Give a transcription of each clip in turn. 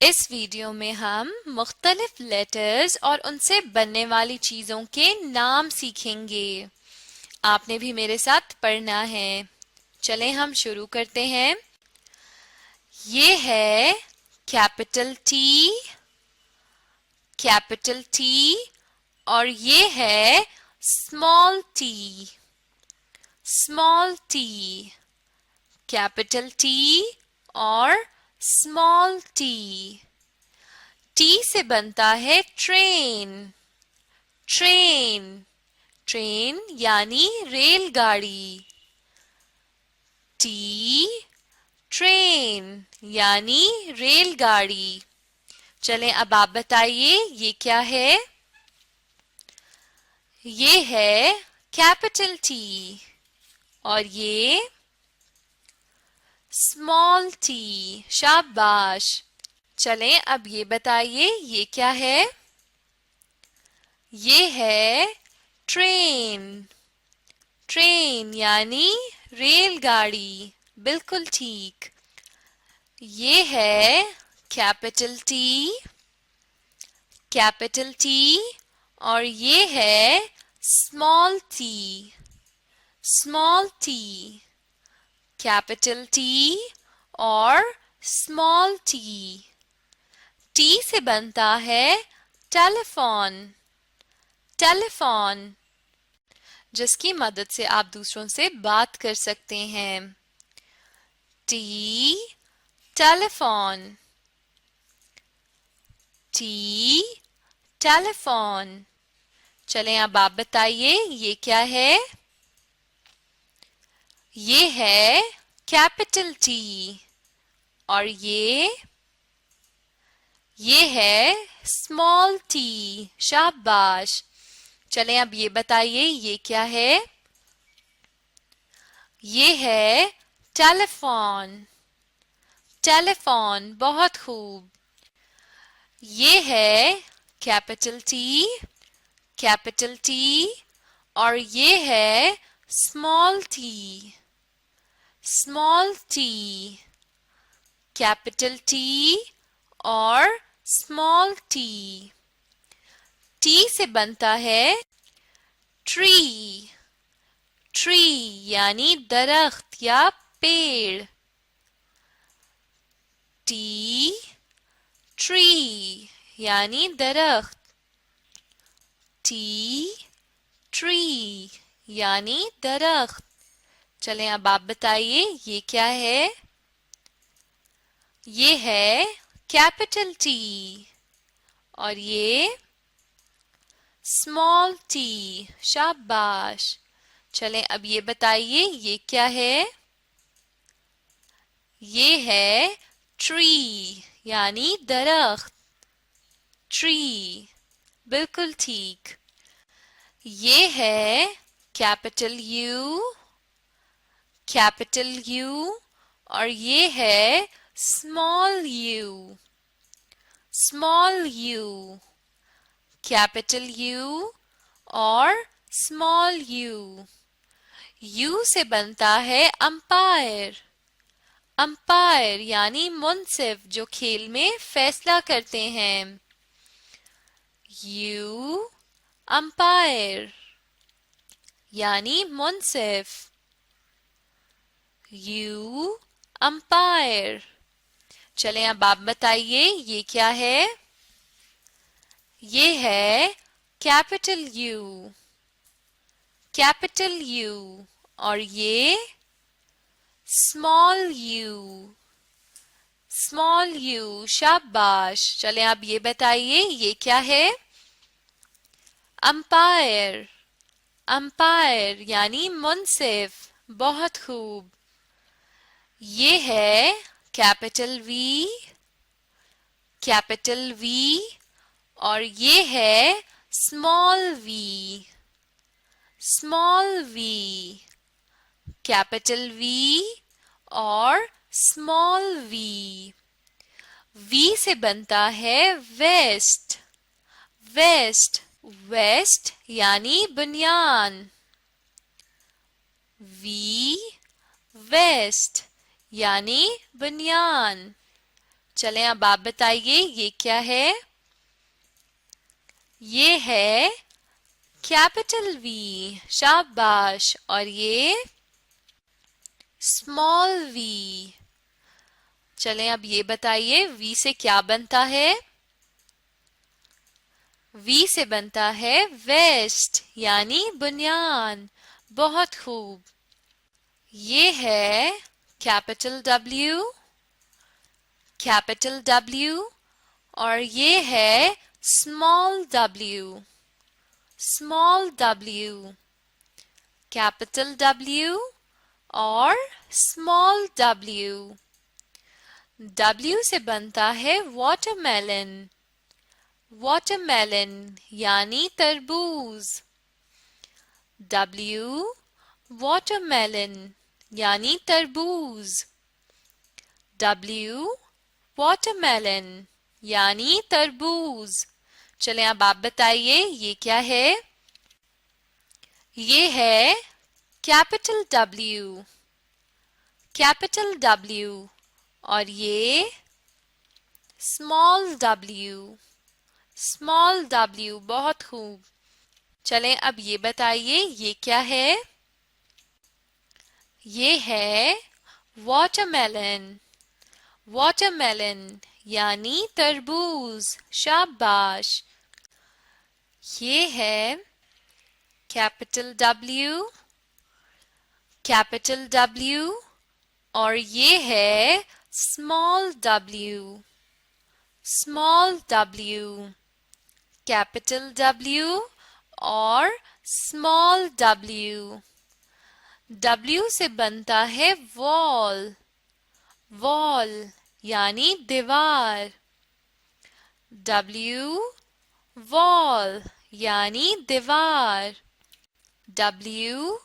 इस वीडियो में हम मुख्तलिफ लेटर्स और उनसे बनने वाली चीज़ों के नाम सीखेंगे। आपने भी मेरे साथ पढ़ना है। चलें हम शुरू करते हैं। ये है कैपिटल टी और ये है स्मॉल टी। कैपिटल टी और स्मॉल टी। टी से बनता है ट्रेन ट्रेन यानी रेलगाड़ी। टी ट्रेन यानी रेलगाड़ी। चलें अब आप बताइए ये क्या है। ये है कैपिटल टी और ये स्मॉल टी। शाबाश। चलें अब ये बताइए ये क्या है। ये है ट्रेन यानी रेलगाड़ी। बिल्कुल ठीक। ये है कैपिटल टी और ये है स्मॉल टी। कैपिटल टी और स्मॉल टी। टी से बनता है टेलीफोन जिसकी मदद से आप दूसरों से बात कर सकते हैं। Telephone telephone. चलें अब आप बताइए ये क्या है। ये है कैपिटल टी और ये है स्मॉल टी। शाबाश। चलें अब ये बताइए ये क्या है। ये है टेलीफोन। बहुत खूब। ये है कैपिटल टी और ये है स्मॉल टी। कैपिटल टी और स्मॉल टी। टी से बनता है ट्री यानी दरख्त या पेड़। ट्री यानी दरख्त। ट्री यानी दरख्त। चलें अब आप बताइए ये क्या है। ये है कैपिटल टी और ये स्मॉल टी। शाबाश। चलें अब ये बताइए ये क्या है। ये है ट्री यानी दरख्त। बिल्कुल ठीक। ये है कैपिटल यू और ये है स्मॉल यू। कैपिटल यू और स्मॉल यू। यू से बनता है अंपायर यानी मुंसिफ जो खेल में फैसला करते हैं। यू अंपायर यानी मुंसिफ। You umpire. चलें अब आप बताइए ये क्या है। ये है कैपिटल यू और ये स्मॉल यू। शाबाश। चलें आप ये बताइए ये क्या है। अंपायर यानी मुंसिफ। बहुत खूब। ये है कैपिटल वी और ये है स्मॉल वी। कैपिटल वी और स्मॉल वी। वी से बनता है वेस्ट यानी बनियान। वेस्ट यानी बनियान। चलें अब आप बताइए ये क्या है? ये है कैपिटल वी। शाबाश। और ये स्मॉल वी। चलें अब ये बताइए वी से क्या बनता है? वी से बनता है वेस्ट यानी बुनियान। बहुत खूब। ये है कैपिटल डब्ल्यू, कैपिटल डब्ल्यू। और ये है small W, small W. Capital W और स्मॉल डब्ल्यू। डब्ल्यू से बनता है वाटरमेलन, वाटरमेलन यानी तरबूज। डब्ल्यू वाटरमेलन यानी तरबूज। डब्ल्यू वाटरमेलन यानी तरबूज। चलें अब आप बताइए ये क्या है? ये है कैपिटल डब्ल्यू, कैपिटल डब्ल्यू। और ये स्मॉल डब्ल्यू, स्मॉल डब्ल्यू। बहुत खूब। चलें अब ये बताइए ये क्या है? ये है वाटरमेलन, वाटरमेलन यानी तरबूज। शाबाश। ये है कैपिटल डब्ल्यू, कैपिटल डब्ल्यू। और ये है small W, small W. Capital W और स्मॉल डब्ल्यू। डब्ल्यू से बनता है वॉल, वॉल यानी दीवार। डब्ल्यू वॉल यानी दीवार। डब्ल्यू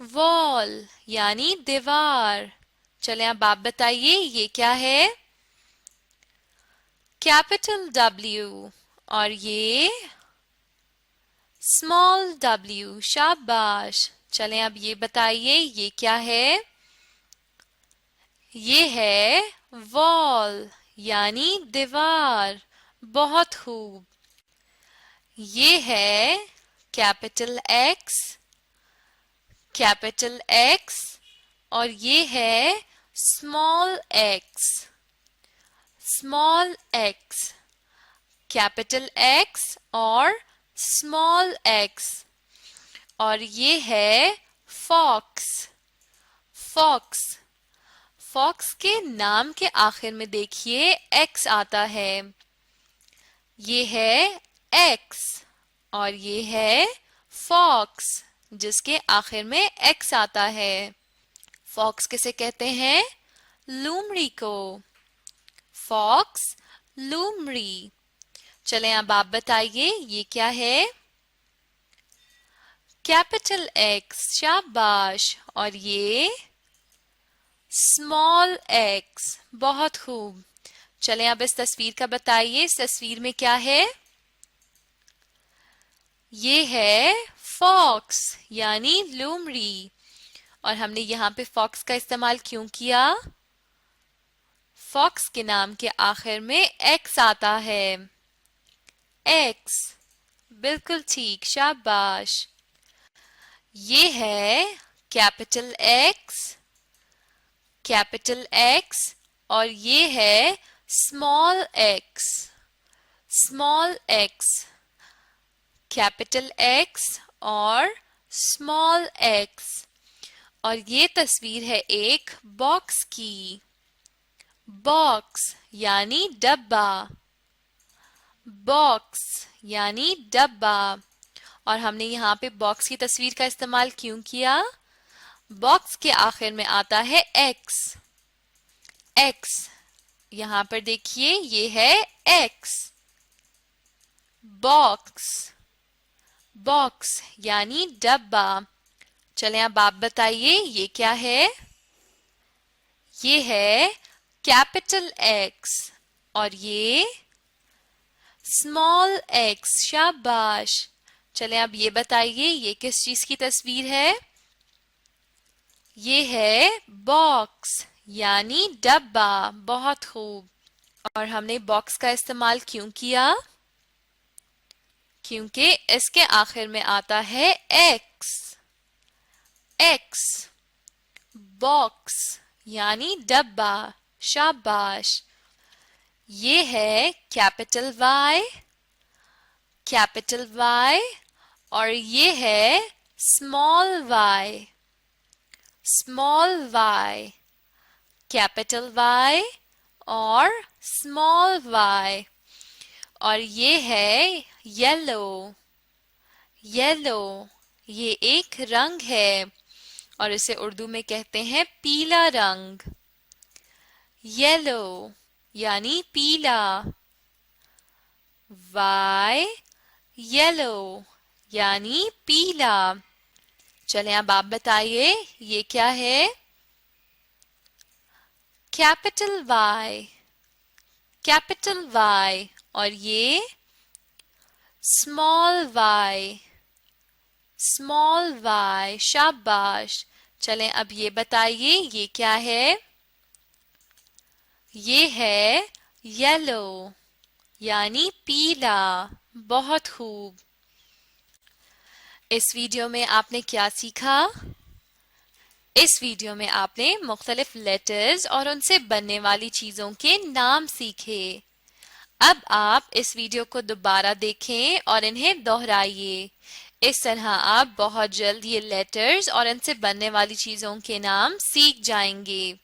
वॉल यानी दीवार। चलें अब आप बताइए ये क्या है? कैपिटल डब्ल्यू और ये स्मॉल डब्ल्यू। शाबाश। चलें अब ये बताइए ये क्या है? ये है वॉल यानी दीवार। बहुत खूब। ये है कैपिटल एक्स, कैपिटल एक्स। और ये है small x, small x. Capital x और स्मॉल एक्स। और ये है फॉक्स, फॉक्स। फॉक्स के नाम के आखिर में देखिए एक्स आता है। ये है एक्स और ये है फॉक्स जिसके आखिर में एक्स आता है। फॉक्स किसे कहते हैं? लूमड़ी को। फॉक्स लूमड़ी। चलें अब आप बताइए ये क्या है? Capital x. शाबाश। और ये स्मॉल एक्स। बहुत खूब। चलें अब इस तस्वीर का बताइए इस तस्वीर में क्या है? ये है फॉक्स यानी लोमड़ी। और हमने यहाँ पे फॉक्स का इस्तेमाल क्यों किया? फॉक्स के नाम के आखिर में एक्स आता है। एक्स। बिल्कुल ठीक। शाबाश। ये है कैपिटल एक्स, कैपिटल एक्स। और ये है small x, small x. Capital x और स्मॉल एक्स। और ये तस्वीर है एक बॉक्स की। बॉक्स यानी डब्बा, बॉक्स यानी डब्बा। और हमने यहाँ पे बॉक्स की तस्वीर का इस्तेमाल क्यों किया? बॉक्स के आखिर में आता है एक्स, एक्स। यहाँ पर देखिए ये है एक्स। बॉक्स, बॉक्स यानी डब्बा। चलें अब आप बताइए ये क्या है? ये है कैपिटल एक्स और ये स्मॉल एक्स। शाबाश। चलें अब ये बताइए ये किस चीज की तस्वीर है? ये है बॉक्स यानी डब्बा। बहुत खूब। और हमने बॉक्स का इस्तेमाल क्यों किया? क्योंकि इसके आखिर में आता है एक्स। एक्स, बॉक्स यानी डब्बा। शाबाश। ये है कैपिटल वाई, कैपिटल वाई, और ये है small Y, small Y, capital Y और स्मॉल वाई। और ये है येलो, येलो, ये एक रंग है और इसे उर्दू में कहते हैं पीला रंग। येलो यानी पीला। वाई, येलो यानी पीला। चलें अब आप बताइए ये क्या है? कैपिटल वाई, कैपिटल वाई, और ये स्मॉल वाई, स्मॉल वाई। शाबाश। चलें अब ये बताइए ये क्या है? ये है येलो यानी पीला। बहुत खूब। इस वीडियो में आपने क्या सीखा? इस वीडियो में आपने मुख्तलिफ लेटर्स और उनसे बनने वाली चीजों के नाम सीखे। अब आप इस वीडियो को दोबारा देखें और इन्हें दोहराइए। इस तरह आप बहुत जल्द ये लेटर्स और इनसे बनने वाली चीजों के नाम सीख जाएंगे।